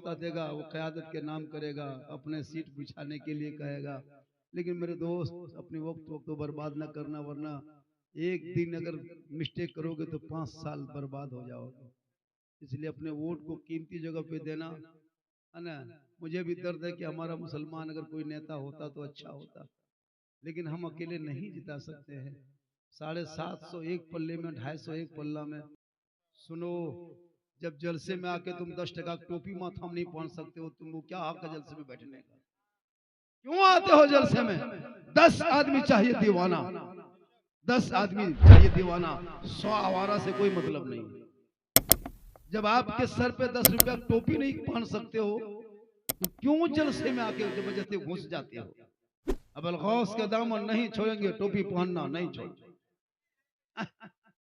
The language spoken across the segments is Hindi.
वास्ता देगा, वो क़यादत के नाम करेगा, अपने सीट बिछाने के लिए कहेगा। लेकिन मेरे दोस्त अपने वक्त को बर्बाद ना करना, वरना एक दिन अगर मिस्टेक करोगे तो 5 साल बर्बाद हो जाओगे। इसलिए अपने वोट को कीमती जगह पे देना, है ना। मुझे भी दर्द है कि हमारा मुसलमान अगर कोई नेता होता तो अच्छा होता, लेकिन हम अकेले नहीं जिता सकते हैं। 750 एक पल्ले में, 250 एक पल्ला में। सुनो, जब जलसे में आके तुम 10 टका टोपी माथा में नहीं पहन सकते हो, तुमको क्या हक है जलसे में बैठने का? क्यों आते हो जलसे में? 10 आदमी चाहिए दीवाना, 10 आदमी चाहिए दीवाना, 100 आवारा से कोई मतलब नहीं। जब आपके सर पे 10 रुपया टोपी नहीं पहन सकते हो तो क्यों जलसे में आके जबरदस्ती घुस जाते हो? अब अलगौस के दामन नहीं छोड़ेंगे, टोपी पहनना नहीं छोड़।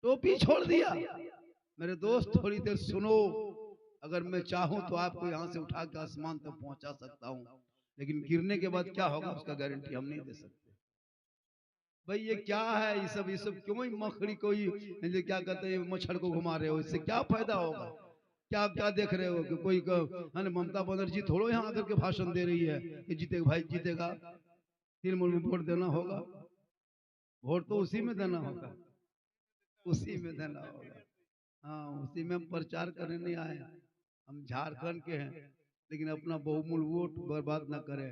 टोपी छोड़ दिया। मेरे दोस्त थोड़ी देर सुनो, अगर मैं चाहूं तो आपको यहां से उठा के आसमान तक पहुंचा सकता हूं, लेकिन गिरने के बाद क्या होगा उसका गारंटी हम नहीं दे सकते। भाई ये क्या है, ये सब क्यों ही मखड़ी कोई ये क्या कहते हैं मच्छर को घुमा रहे हो, इससे क्या फायदा होगा? क्या क्या देख रहे हो कि कोई है ना, ममता बनर्जी थोड़ो यहाँ आकर के भाषण दे रही है कि जीतेगा भाई जीतेगा, तृणमूल में वोट देना होगा। वोट तो उसी में देना होगा, उसी में देना होगा। हाँ, उसी में हम प्रचार करने नहीं आए। हम झारखंड के हैं, लेकिन अपना बहुमूल्य वोट बर्बाद न करें,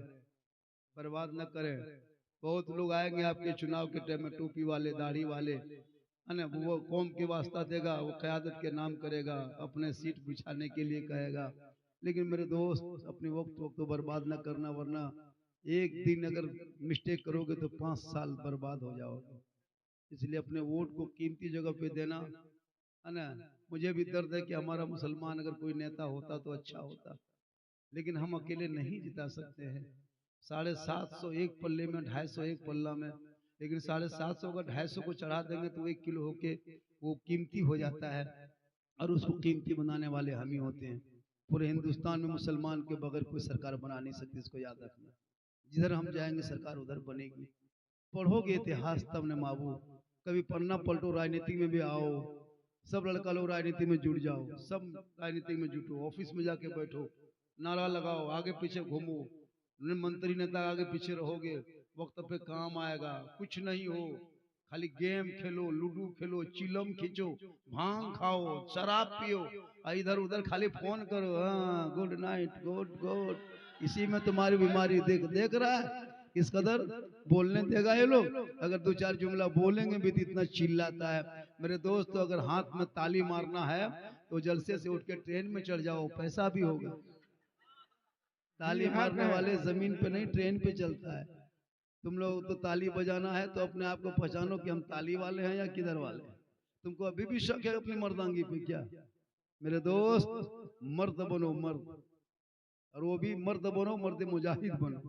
बर्बाद न करें। बहुत लोग आएंगे आपके चुनाव के टाइम में, टोपी वाले, दाढ़ी वाले, है ना, वो कौम के वास्ता देगा, वो क़यादत के नाम करेगा, अपने सीट बिछाने के लिए कहेगा। लेकिन मेरे दोस्त अपने वक्त को बर्बाद न करना, वरना एक दिन अगर मिस्टेक करोगे तो 5 साल बर्बाद हो जाओगे। इसलिए अपने वोट को कीमती जगह पे देना, है ना। मुझे भी दर्द है कि हमारा मुसलमान अगर कोई नेता होता तो अच्छा होता, लेकिन हम अकेले नहीं जिता सकते हैं। 750 एक पल्ले में, 250 एक पल्ला में। लेकिन 750 का 250 को चढ़ा देंगे तो 1 किलो होके वो कीमती हो जाता है, और उसको कीमती बनाने वाले हम ही होते हैं। पूरे हिंदुस्तान में मुसलमान के बगैर कोई सरकार बना नहीं सकती, इसको याद रखना। जिधर हम जाएंगे सरकार उधर बनेगी। पढ़ोगे इतिहास तब न माबू, कभी पन्ना पलटो, राजनीति में भी आओ। सब लड़का लोग राजनीति में जुट जाओ, सब राजनीति में जुटो, ऑफिस में जाके बैठो, नारा लगाओ, आगे पीछे घूमो, मंत्री नेता आगे पीछे रहोगे, वक्त पे काम आएगा। कुछ नहीं हो, खाली गेम खेलो, लूडो खेलो, चिलम खींचो, भांग खाओ, शराब पियो, इधर उधर खाली फोन करो, हाँ गुड नाइट, गुड गुड। इसी में तुम्हारी बीमारी देख देख रहा है किस कदर बोलने देगा ये लोग। अगर 2-4 जुमला बोलेंगे भी तो इतना चिल्लाता है। मेरे दोस्तों, अगर हाथ में ताली मारना है तो जलसे से उठ के ट्रेन में चढ़ जाओ, पैसा भी होगा। ताली मारने वाले जमीन पे नहीं, ट्रेन पे चलता है। तुम लोग तो ताली बजाना है तो अपने आप को पहचानो कि हम ताली वाले हैं या किधर वाले हैं। तुमको अभी भी शक है अपनी मर्दांगी पे क्या? मेरे दोस्त, मर्द बनो मर्द, और वो भी मर्द बनो, मर्द मुजाहिद बनो।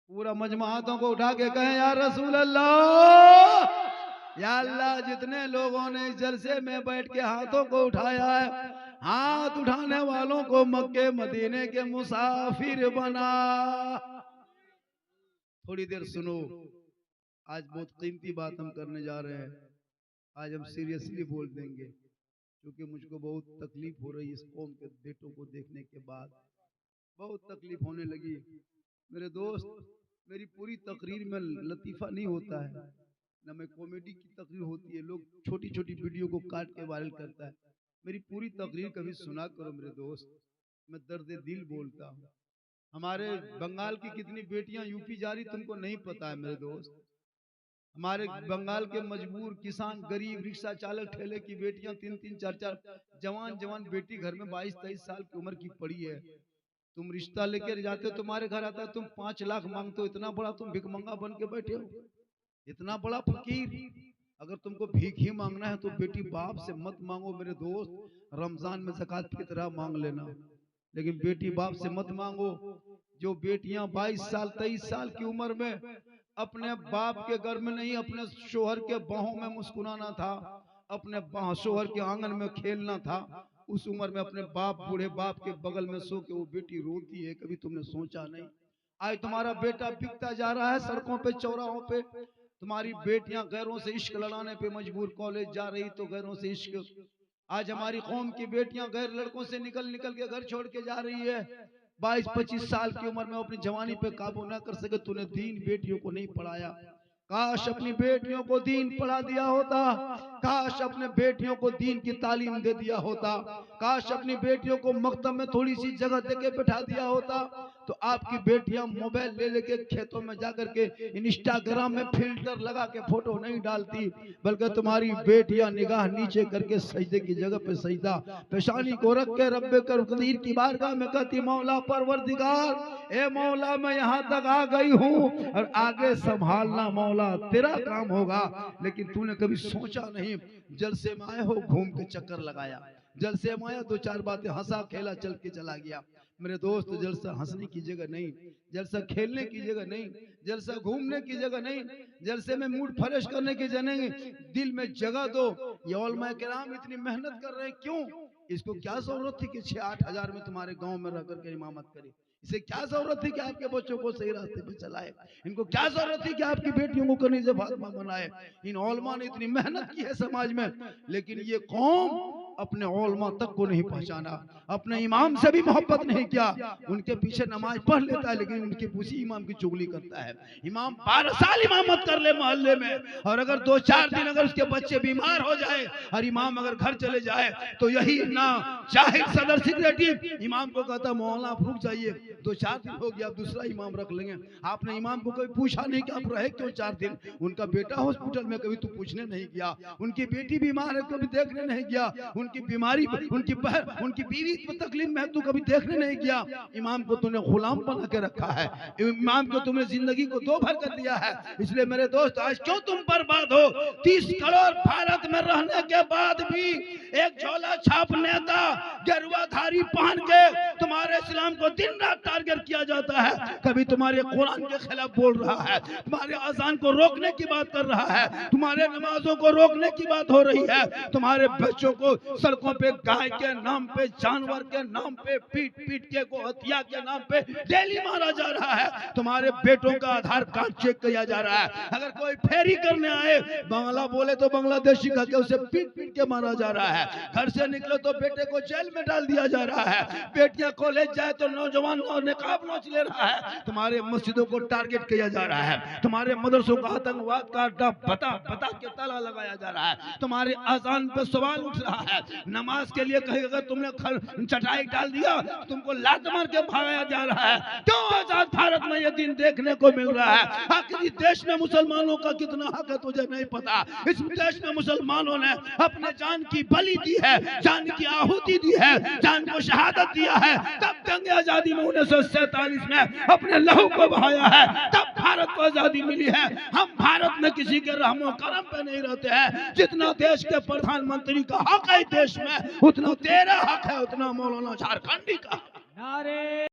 पूरा मजमा हाथों को उठा के कहें या रसूल अल्लाह, या अल्लाह। जितने लोगों ने इस जलसे में बैठ के हाथों को उठाया है, हाथ उठाने वालों को मक्के मदीने के मुसाफिर बना। थोड़ी देर सुनो, आज बहुत कीमती बात हम करने जा रहे हैं। आज हम सीरियसली बोल देंगे, क्योंकि मुझको बहुत तकलीफ हो रही है इस कौम के बेटों को देखने के बाद, बहुत तकलीफ होने लगी। मेरे दोस्त, मेरी पूरी तकरीर में लतीफ़ा नहीं होता है, ना मैं कॉमेडी की तकरीर होती है, लोग छोटी छोटी वीडियो को काट के वायरल करता है। मेरी पूरी तकरीर कभी सुना करो मेरे दोस्त, मैं दर्द दिल बोलता हूँ। हमारे बंगाल की कितनी बेटियां यूपी जा रही तुमको नहीं पता है मेरे दोस्त। हमारे बंगाल के मजबूर किसान, गरीब रिक्शा चालक, ठेले की बेटियां, 3-3, 4-4 जवान जवान बेटी घर में 22-23 साल की उम्र की पड़ी है। तुम रिश्ता लेकर जाते हो, तुम्हारे घर आता है, तुम 5 लाख मांगते हो। इतना बड़ा तुम भिखमंगा बन के बैठे हो, इतना बड़ा फकीर। अगर तुमको भीख ही मांगना है तो बेटी बाप से मत मांगो मेरे दोस्त, रमजान में ज़कात फितरा मांग लेना, लेकिन बेटी बाप से मत मांगो। जो बेटियां 22 साल 23 साल की उम्र में अपने बाप के घर में नहीं, अपने शोहर के बाहों में मुस्कुराना था, अपने शोहर के आंगन में खेलना था, उस उम्र में अपने बाप, बूढ़े बाप के बगल में सो के वो बेटी रोती है, कभी तुमने सोचा नहीं? आज तुम्हारा बेटा बिकता जा रहा है सड़कों पे, चौराहों पे। तुम्हारी बेटियां गैरों से इश्क लड़ाने पे मजबूर, कॉलेज जा रही तो गैरों से इश्क, आज हमारी कौम की बेटियां गैर लड़कों से निकल निकल के घर छोड़ के जा रही है। 22-25 साल की उम्र में अपनी जवानी पे काबू ना कर सके, तूने दीन बेटियों को नहीं पढ़ाया। काश अपनी बेटियों को दीन पढ़ा दिया होता, काश अपने बेटियों को दीन की तालीम दे दिया होता, काश अपनी बेटियों को मकतब में थोड़ी सी जगह देके बैठा दिया होता, तो आपकी बेटियां मोबाइल ले लेके खेतों में जाकर के इंस्टाग्राम में फिल्टर लगा के फोटो नहीं डालती, बल्कि तुम्हारी बेटियां निगाह नीचे करके सजदे की जगह पे सजदा पेशानी को रख के रब्बे कदीर की बारगाह में कहती, मौला परवरदिगार, ए मौला मैं यहाँ तक आ गई हूँ और आगे संभालना मौला तेरा काम होगा। लेकिन तूने कभी सोचा नहीं, जलसे में आए हो घूम के चक्कर लगाया, जलसे में आया 2-4 बातें हंसा खेला चल के चला गया। मेरे दोस्त, जलसा हंसने की जगह नहीं, जलसा खेलने की जगह नहीं, जलसा घूमने की जगह नहीं, जलसे में मूड फ्रेश करने की जगह नहीं, दिल में जगह दो। ये उलमा किराम इतनी मेहनत कर रहे हैं, क्यों? इसको क्या जरूरत थी कि 6-8 हजार में तुम्हारे गांव में रह करके इमामत करे? इसे क्या जरूरत थी कि आपके बच्चों को सही रास्ते पे चलाए? इनको क्या जरूरत थी कि आपकी बेटियों को कनीज़े फातिमा बनाए? इन उलमा ने इतनी मेहनत की है समाज में, लेकिन ये कौम अपने उलमा तक को नहीं पहचाना, अपने इमाम से भी मोहब्बत नहीं किया। उनके पीछे नमाज पढ़ लेता है, लेकिन उनके उसी इमाम की चुगली करता है। इमाम 12 साल इमामत कर ले मोहल्ले में, और अगर 2-4 दिन अगर उसके बच्चे बीमार हो जाए और इमाम अगर घर चले जाए, तो यही ना जाहिर सदर सेक्रेटरी इमाम को कहता, मौलाना आप रुक जाइए, 2-4 दिन हो गया, दूसरा इमाम रख लेंगे। आपने इमाम को कभी पूछा नहीं कि आप रहे क्यों 4 दिन? उनका बेटा हॉस्पिटल में, कभी तू पूछने नहीं गया। उनकी बेटी बीमार है, कभी देखने नहीं गया। उनकी बीमारी, उनकी बहन, उनकी बीवी को तकलीफ में, तू कभी देखने नहीं गया। इमाम को तूने गुलाम बना के रखा है, इमाम को तुमने जिंदगी को 2 भर कर दिया है। इसलिए मेरे दोस्त, आज क्यों तुम बर्बाद हो? 30 करोड़ भारत में रहने के बाद भी एक झोला छाप नेता गेरुआधारी पहन के तुम्हारे इस्लाम को दिन रात टारगेट किया जाता है। कभी तुम्हारे कुरान के खिलाफ बोल रहा है, तुम्हारे अजान को रोकने की बात कर रहा है, तुम्हारे नमाजों को रोकने की बात हो रही है, तुम्हारे बच्चों को सड़कों पे गाय के नाम पे, जानवर के नाम पे, पीट पीट के को हत्या के नाम पे डेली मारा जा रहा है। तुम्हारे बेटों का आधार कार्ड चेक किया जा रहा है। अगर कोई फेरी करने आए, बांग्ला बोले तो बांग्लादेशी कह के उसे पीट पीट के मारा जा रहा है। घर से निकले तो बेटे को जेल में डाल दिया जा रहा है। बेटियां कॉलेज जाए तो नौजवान निकाब नोच ले रहा है। तुम्हारे मस्जिदों को टारगेट किया जा रहा है, तुम्हारे मदरसों का आतंकवाद का अड्डा बता बता के ताला लगाया जा रहा है। तुम्हारे अजान पे सवाल उठ रहा है। नमाज के लिए कहीं अगर तुमने चटाई डाल दिया, तुमको लात मार के भगाया जा रहा है। क्यों आजाद भारत में ये दिन देखने को मिल रहा है? आखिर इस देश में मुसलमानों का कितना हक है तुझे नहीं पता। इस देश में मुसलमानों ने अपने जान की बलि दी है, जान की आहुति दी है, जान को शहादत दिया है। तब जंग आजादी में 1947 में अपने लहू को बहाया है, तब भारत को आजादी मिली है। हम भारत में किसी के रहमो करम पे नहीं रहते हैं। जितना देश के प्रधानमंत्री का हक है देश में, उतना तेरा हक है, उतना मौलाना झारखंडी का।